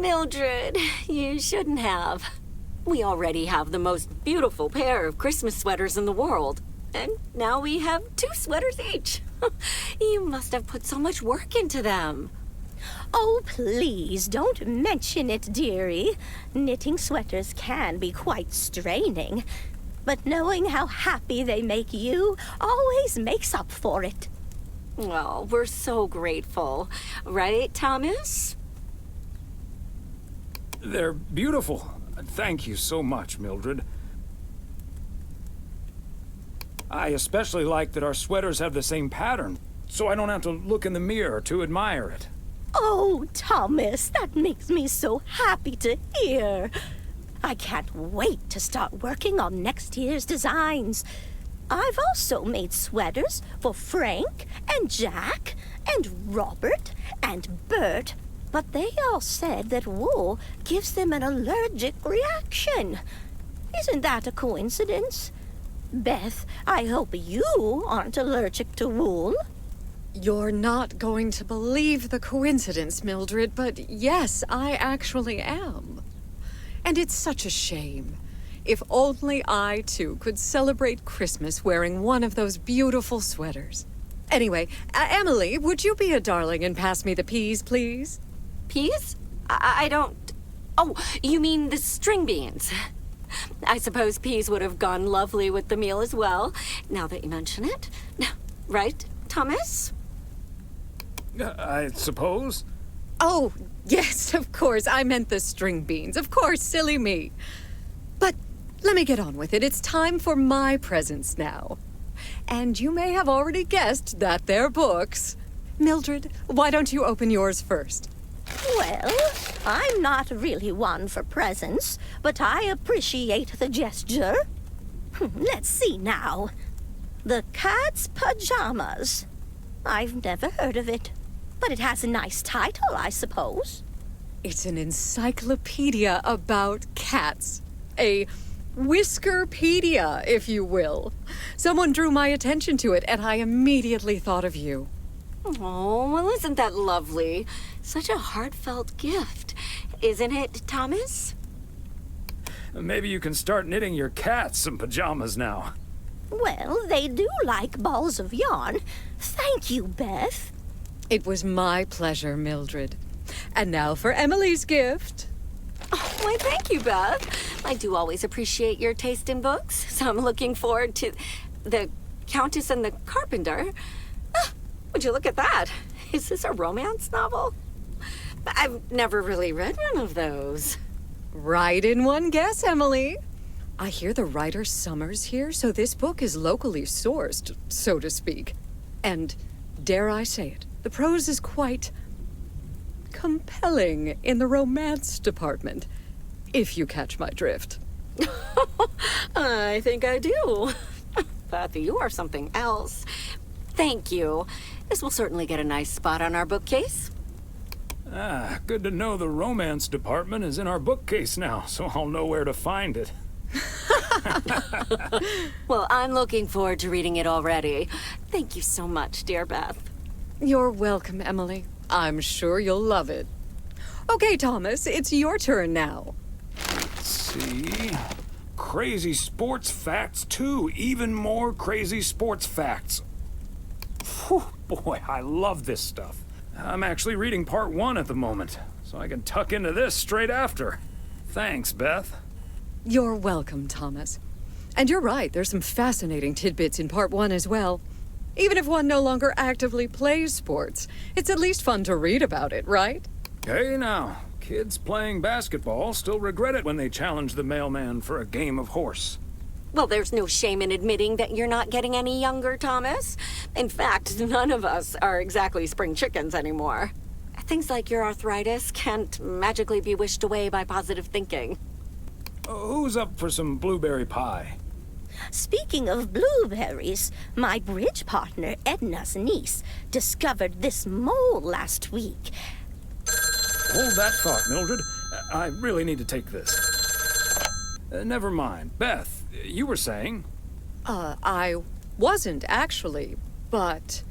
Mildred, you shouldn't have. We already have the most beautiful pair of Christmas sweaters in the world. And now we have 2 sweaters each. You must have put so much work into them. Oh, please, don't mention it, dearie. Knitting sweaters can be quite straining. But knowing how happy they make you always makes up for it. Well, we're so grateful. Right, Thomas? They're beautiful. Thank you so much, Mildred. I especially like that our sweaters have the same pattern, so I don't have to look in the mirror to admire it. Oh, Thomas, that makes me so happy to hear. I can't wait to start working on next year's designs. I've also made sweaters for Frank and Jack and Robert and Bert, but they all said that wool gives them an allergic reaction. Isn't that a coincidence? Beth, I hope you aren't allergic to wool. You're not going to believe the coincidence, Mildred, but yes, I actually am. And it's such a shame. If only I, too, could celebrate Christmas wearing one of those beautiful sweaters. Anyway, Emily, would you be a darling and pass me the peas, please? Peas? I don't... Oh, you mean the string beans. I suppose peas would have gone lovely with the meal as well, now that you mention it. Right, Thomas? I suppose. Oh, yes, of course. I meant the string beans. Of course, silly me. But let me get on with it. It's time for my presents now. And you may have already guessed that they're books. Mildred, why don't you open yours first? Well, I'm not really one for presents, but I appreciate the gesture. Let's see now. The Cat's Pajamas. I've never heard of it, but it has a nice title, I suppose. It's an encyclopedia about cats. A whiskerpedia, if you will. Someone drew my attention to it, and I immediately thought of you. Oh, well, isn't that lovely? Such a heartfelt gift. Isn't it, Thomas? Maybe you can start knitting your cats some pajamas now. Well, they do like balls of yarn. Thank you, Beth. It was my pleasure, Mildred. And now for Emily's gift. Oh, why, thank you, Beth. I do always appreciate your taste in books, so I'm looking forward to The Countess and the Carpenter. Ah, would you look at that? Is this a romance novel? I've never really read one of those. Right in one guess, Emily. I hear the writer Summer's here, so this book is locally sourced, so to speak. And, dare I say it, the prose is quite compelling in the romance department, if you catch my drift. I think I do. Beth, you are something else. Thank you. This will certainly get a nice spot on our bookcase. Ah, good to know the romance department is in our bookcase now, so I'll know where to find it. Well, I'm looking forward to reading it already. Thank you so much, dear Beth. You're welcome, Emily. I'm sure you'll love it. Okay, Thomas, it's your turn now. Let's see. Crazy sports facts 2. Even more crazy sports facts. Whew, boy, I love this stuff. I'm actually reading part 1 at the moment, so I can tuck into this straight after. Thanks, Beth. You're welcome, Thomas. And you're right, there's some fascinating tidbits in part 1 as well. Even if one no longer actively plays sports, it's at least fun to read about it, right? Hey now, kids playing basketball still regret it when they challenge the mailman for a game of horse. Well, there's no shame in admitting that you're not getting any younger, Thomas. In fact, none of us are exactly spring chickens anymore. Things like your arthritis can't magically be wished away by positive thinking. Who's up for some blueberry pie? Speaking of blueberries, my bridge partner, Edna's niece, discovered this mole last week. Hold that thought, Mildred. I really need to take this. Never mind. Beth, you were saying? I wasn't actually, but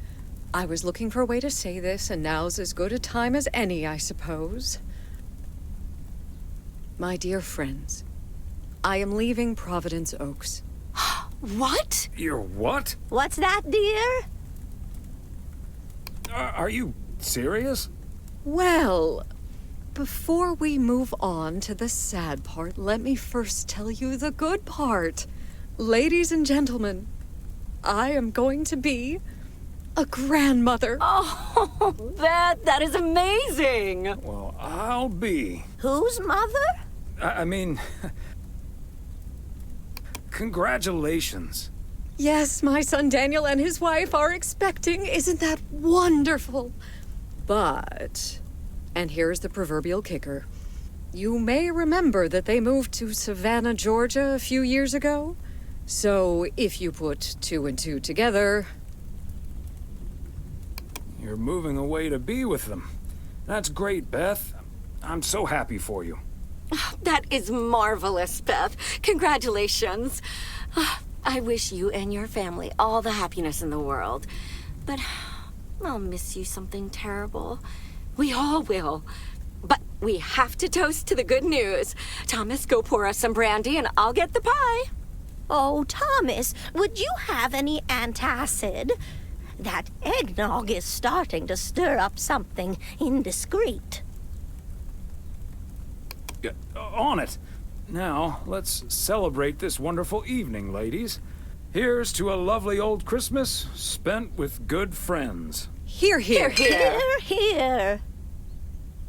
I was looking for a way to say this, and now's as good a time as any, I suppose. My dear friends, I am leaving Providence Oaks. What? You're what? What's that, dear? Are you serious? Well, before we move on to the sad part, let me first tell you the good part. Ladies and gentlemen, I am going to be a grandmother. Oh, Beth, that is amazing. Well, I'll be. Whose mother? I mean, congratulations. Yes, my son Daniel and his wife are expecting. Isn't that wonderful? But, and here's the proverbial kicker. You may remember that they moved to Savannah, Georgia a few years ago. So if you put 2 and 2 together... You're moving away to be with them. That's great, Beth. I'm so happy for you. That is marvelous, Beth. Congratulations. I wish you and your family all the happiness in the world. But I'll miss you something terrible. We all will. But we have to toast to the good news. Thomas, go pour us some brandy and I'll get the pie. Oh, Thomas, would you have any antacid? That eggnog is starting to stir up something indiscreet. On it. Now, let's celebrate this wonderful evening, ladies. Here's to a lovely old Christmas spent with good friends. Here, here. Here, here. Here, here.